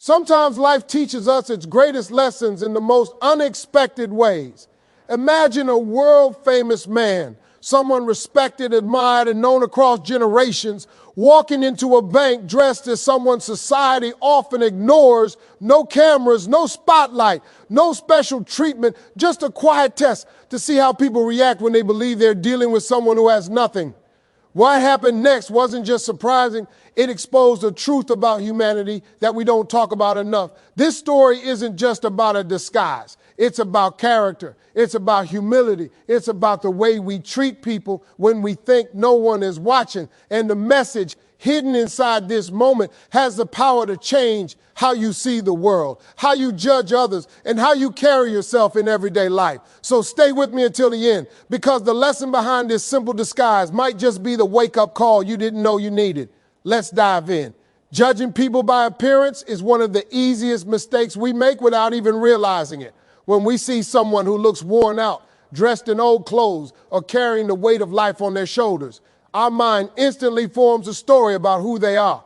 Sometimes life teaches us its greatest lessons in the most unexpected ways. Imagine a world-famous man, someone respected, admired, and known across generations, walking into a bank dressed as someone society often ignores. No cameras, no spotlight, no special treatment, just a quiet test to see how people react when they believe they're dealing with someone who has nothing. What happened next wasn't just surprising, it exposed a truth about humanity that we don't talk about enough. This story isn't just about a disguise. It's about character. It's about humility. It's about the way we treat people when we think no one is watching. And the message hidden inside this moment has the power to change how you see the world, how you judge others, and how you carry yourself in everyday life. So stay with me until the end, because the lesson behind this simple disguise might just be the wake-up call you didn't know you needed. Let's dive in. Judging people by appearance is one of the easiest mistakes we make without even realizing it. When we see someone who looks worn out, dressed in old clothes, or carrying the weight of life on their shoulders, our mind instantly forms a story about who they are.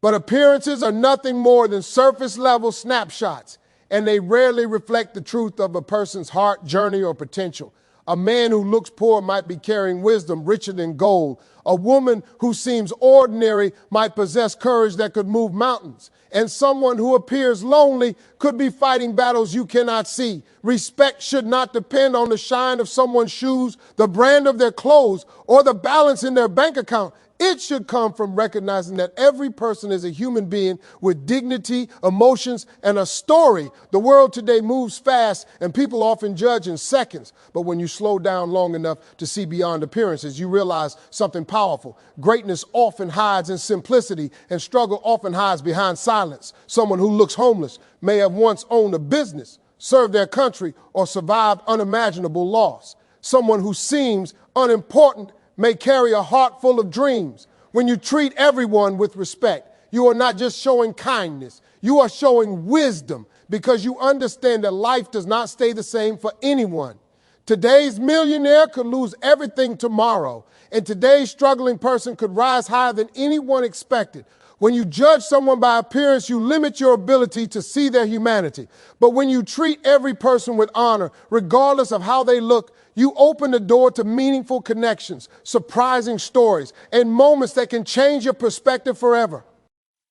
But appearances are nothing more than surface-level snapshots, and they rarely reflect the truth of a person's heart, journey, or potential. A man who looks poor might be carrying wisdom richer than gold. A woman who seems ordinary might possess courage that could move mountains. And someone who appears lonely could be fighting battles you cannot see. Respect should not depend on the shine of someone's shoes, the brand of their clothes, or the balance in their bank account. It should come from recognizing that every person is a human being with dignity, emotions, and a story. The world today moves fast, and people often judge in seconds. But when you slow down long enough to see beyond appearances, you realize something powerful. Greatness often hides in simplicity, and struggle often hides behind silence. Someone who looks homeless may have once owned a business, served their country, or survived unimaginable loss. Someone who seems unimportant may carry a heart full of dreams. When you treat everyone with respect, you are not just showing kindness, you are showing wisdom, because you understand that life does not stay the same for anyone. Today's millionaire could lose everything tomorrow, and today's struggling person could rise higher than anyone expected. When you judge someone by appearance, you limit your ability to see their humanity. But when you treat every person with honor, regardless of how they look, you open the door to meaningful connections, surprising stories, and moments that can change your perspective forever.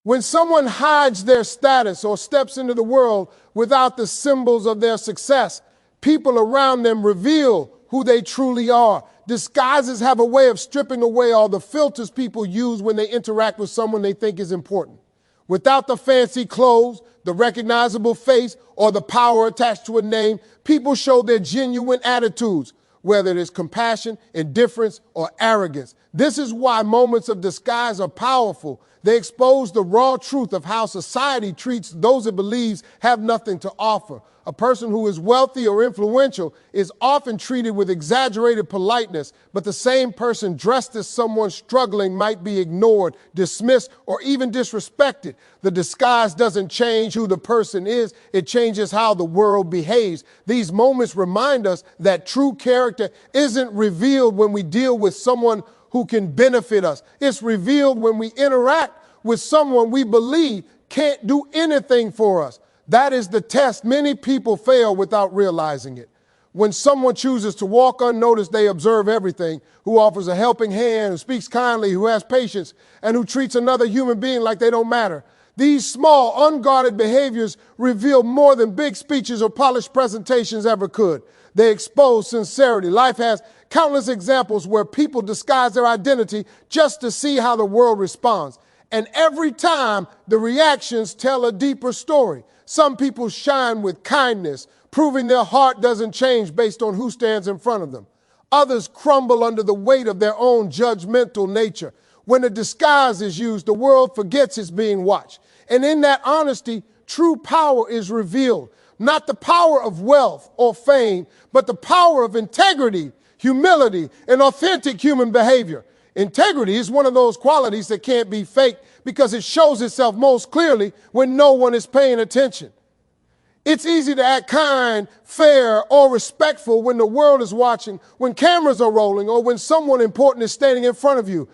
When someone hides their status or steps into the world without the symbols of their success, people around them reveal who they truly are. Disguises have a way of stripping away all the filters people use when they interact with someone they think is important. Without the fancy clothes, the recognizable face, or the power attached to a name, people show their genuine attitudes, whether it is compassion, indifference, or arrogance. This is why moments of disguise are powerful. They expose the raw truth of how society treats those it believes have nothing to offer. A person who is wealthy or influential is often treated with exaggerated politeness, but the same person dressed as someone struggling might be ignored, dismissed, or even disrespected. The disguise doesn't change who the person is, it changes how the world behaves. These moments remind us that true character isn't revealed when we deal with someone who can benefit us. It's revealed when we interact with someone we believe can't do anything for us. That is the test many people fail without realizing it. When someone chooses to walk unnoticed, they observe everything, who offers a helping hand, who speaks kindly, who has patience, and who treats another human being like they don't matter. These small, unguarded behaviors reveal more than big speeches or polished presentations ever could. They expose sincerity. Life has countless examples where people disguise their identity just to see how the world responds. And every time, the reactions tell a deeper story. Some people shine with kindness, proving their heart doesn't change based on who stands in front of them. Others crumble under the weight of their own judgmental nature. When a disguise is used, the world forgets it's being watched. And in that honesty, true power is revealed. Not the power of wealth or fame, but the power of integrity, humility, and authentic human behavior. Integrity is one of those qualities that can't be faked because it shows itself most clearly when no one is paying attention. It's easy to act kind, fair, or respectful when the world is watching, when cameras are rolling, or when someone important is standing in front of you.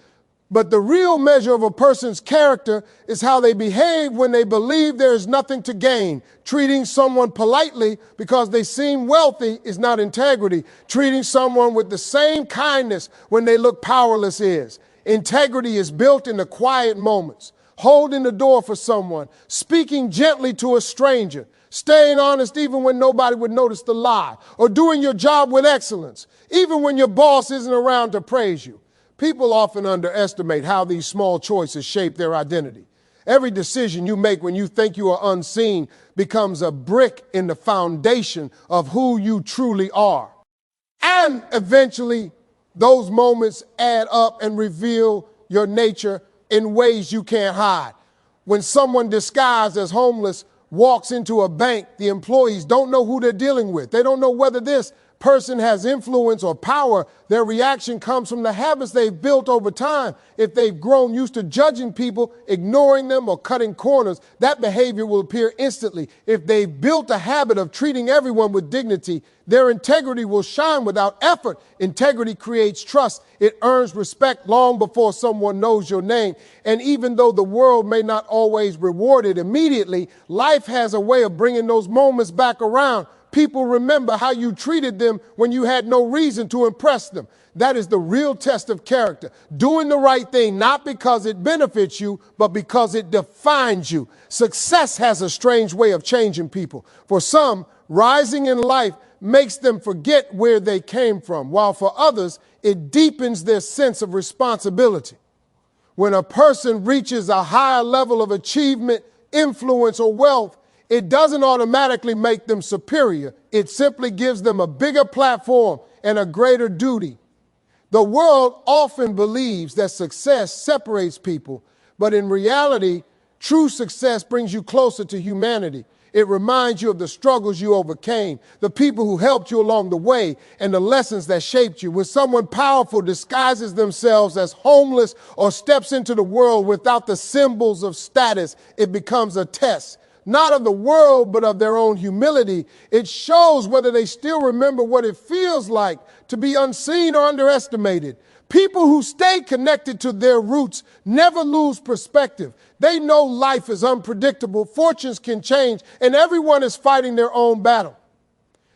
But the real measure of a person's character is how they behave when they believe there is nothing to gain. Treating someone politely because they seem wealthy is not integrity. Treating someone with the same kindness when they look powerless is. Integrity is built in the quiet moments. Holding the door for someone, speaking gently to a stranger, staying honest even when nobody would notice the lie, or doing your job with excellence, even when your boss isn't around to praise you. People often underestimate how these small choices shape their identity. Every decision you make when you think you are unseen becomes a brick in the foundation of who you truly are. And eventually, those moments add up and reveal your nature in ways you can't hide. When someone disguised as homeless walks into a bank, the employees don't know who they're dealing with. They don't know whether this person has influence or power. Their reaction comes from the habits they've built over time. If they've grown used to judging people, ignoring them, or cutting corners, that behavior will appear instantly. If they've built a habit of treating everyone with dignity, their integrity will shine without effort. Integrity creates trust. It earns respect long before someone knows your name. And even though the world may not always reward it immediately, life has a way of bringing those moments back around. People remember how you treated them when you had no reason to impress them. That is the real test of character. Doing the right thing, not because it benefits you, but because it defines you. Success has a strange way of changing people. For some, rising in life makes them forget where they came from, while for others, it deepens their sense of responsibility. When a person reaches a higher level of achievement, influence, or wealth, it doesn't automatically make them superior. It simply gives them a bigger platform and a greater duty. The world often believes that success separates people, but in reality, true success brings you closer to humanity. It reminds you of the struggles you overcame, the people who helped you along the way, and the lessons that shaped you. When someone powerful disguises themselves as homeless or steps into the world without the symbols of status, it becomes a test. Not of the world, but of their own humility. It shows whether they still remember what it feels like to be unseen or underestimated. People who stay connected to their roots never lose perspective. They know life is unpredictable, fortunes can change, and everyone is fighting their own battle.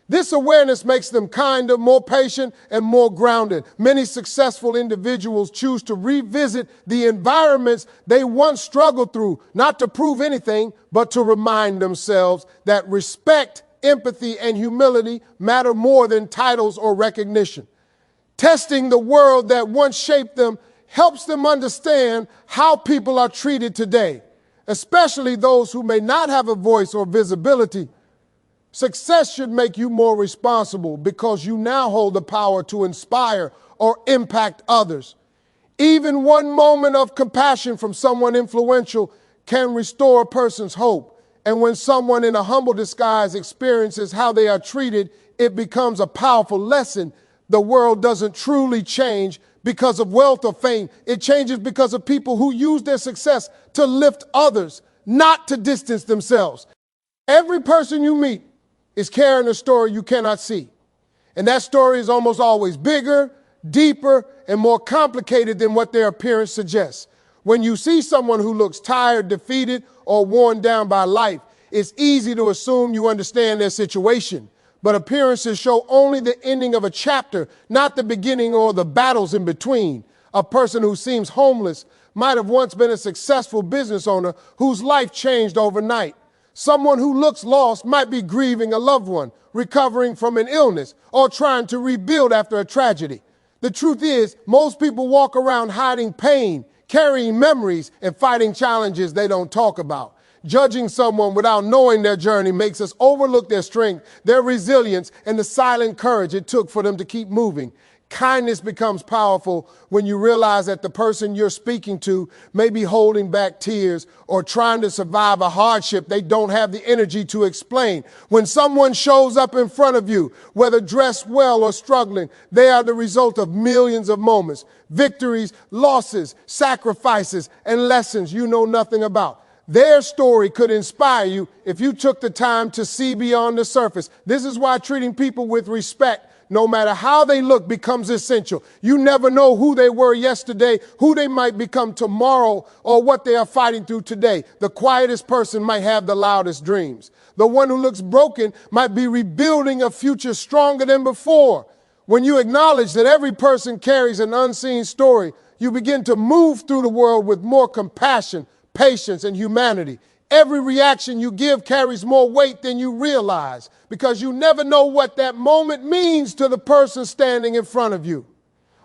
This awareness makes them kinder, more patient, and more grounded. Many successful individuals choose to revisit the environments they once struggled through, not to prove anything, but to remind themselves that respect, empathy, and humility matter more than titles or recognition. Testing the world that once shaped them helps them understand how people are treated today, especially those who may not have a voice or visibility. Success should make you more responsible because you now hold the power to inspire or impact others. Even one moment of compassion from someone influential can restore a person's hope. And when someone in a humble disguise experiences how they are treated, it becomes a powerful lesson. The world doesn't truly change because of wealth or fame. It changes because of people who use their success to lift others, not to distance themselves. Every person you meet is carrying a story you cannot see. And that story is almost always bigger, deeper, and more complicated than what their appearance suggests. When you see someone who looks tired, defeated, or worn down by life, it's easy to assume you understand their situation. But appearances show only the ending of a chapter, not the beginning or the battles in between. A person who seems homeless might have once been a successful business owner whose life changed overnight. Someone who looks lost might be grieving a loved one, recovering from an illness, or trying to rebuild after a tragedy. The truth is, most people walk around hiding pain, carrying memories, and fighting challenges they don't talk about. Judging someone without knowing their journey makes us overlook their strength, their resilience, and the silent courage it took for them to keep moving. Kindness becomes powerful when you realize that the person you're speaking to may be holding back tears or trying to survive a hardship they don't have the energy to explain. When someone shows up in front of you, whether dressed well or struggling, they are the result of millions of moments, victories, losses, sacrifices, and lessons you know nothing about. Their story could inspire you if you took the time to see beyond the surface. This is why treating people with respect, no matter how they look, becomes essential. You never know who they were yesterday, who they might become tomorrow, or what they are fighting through today. The quietest person might have the loudest dreams. The one who looks broken might be rebuilding a future stronger than before. When you acknowledge that every person carries an unseen story, you begin to move through the world with more compassion, patience, and humanity. Every reaction you give carries more weight than you realize, because you never know what that moment means to the person standing in front of you.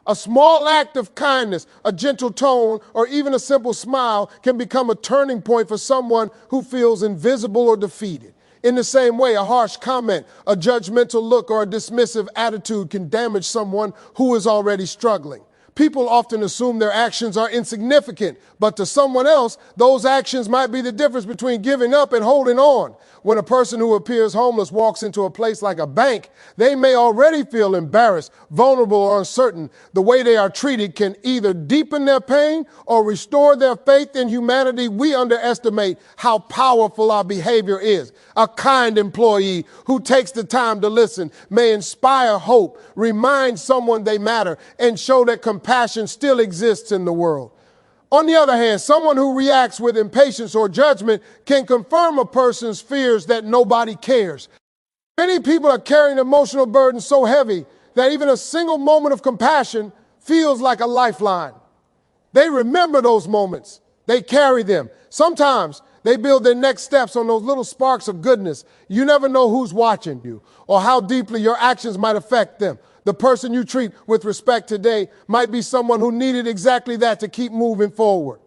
A small act of kindness, a gentle tone, or even a simple smile can become a turning point for someone who feels invisible or defeated. In the same way, a harsh comment, a judgmental look, or a dismissive attitude can damage someone who is already struggling. People often assume their actions are insignificant, but to someone else, those actions might be the difference between giving up and holding on. When a person who appears homeless walks into a place like a bank, they may already feel embarrassed, vulnerable, or uncertain. The way they are treated can either deepen their pain or restore their faith in humanity. We underestimate how powerful our behavior is. A kind employee who takes the time to listen may inspire hope, remind someone they matter, and show that compassion still exists in the world. On the other hand, someone who reacts with impatience or judgment can confirm a person's fears that nobody cares. Many people are carrying emotional burdens so heavy that even a single moment of compassion feels like a lifeline. They remember those moments. They carry them. Sometimes they build their next steps on those little sparks of goodness. You never know who's watching you or how deeply your actions might affect them. The person you treat with respect today might be someone who needed exactly that to keep moving forward.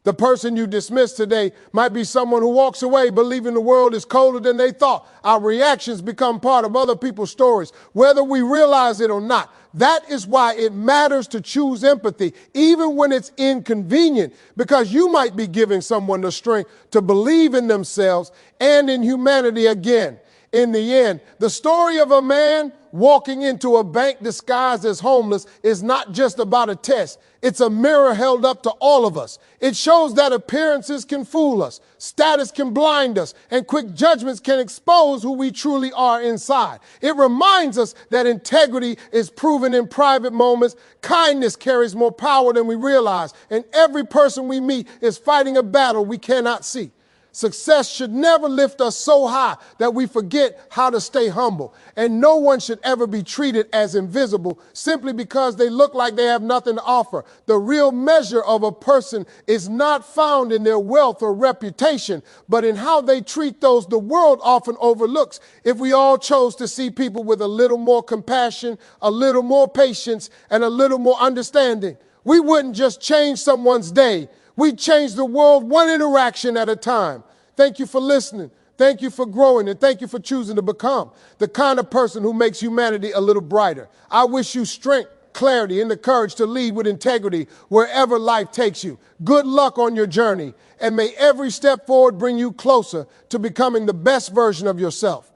The person you dismiss today might be someone who walks away believing the world is colder than they thought. Our reactions become part of other people's stories, whether we realize it or not. That is why it matters to choose empathy, even when it's inconvenient, because you might be giving someone the strength to believe in themselves and in humanity again. In the end, the story of a man walking into a bank disguised as homeless is not just about a test. It's a mirror held up to all of us. It shows that appearances can fool us, status can blind us, and quick judgments can expose who we truly are inside. It reminds us that integrity is proven in private moments, kindness carries more power than we realize, and every person we meet is fighting a battle we cannot see. Success should never lift us so high that we forget how to stay humble. And no one should ever be treated as invisible simply because they look like they have nothing to offer. The real measure of a person is not found in their wealth or reputation, but in how they treat those the world often overlooks. If we all chose to see people with a little more compassion, a little more patience, and a little more understanding, we wouldn't just change someone's day. We change the world one interaction at a time. Thank you for listening. Thank you for growing, and thank you for choosing to become the kind of person who makes humanity a little brighter. I wish you strength, clarity, and the courage to lead with integrity wherever life takes you. Good luck on your journey, and may every step forward bring you closer to becoming the best version of yourself.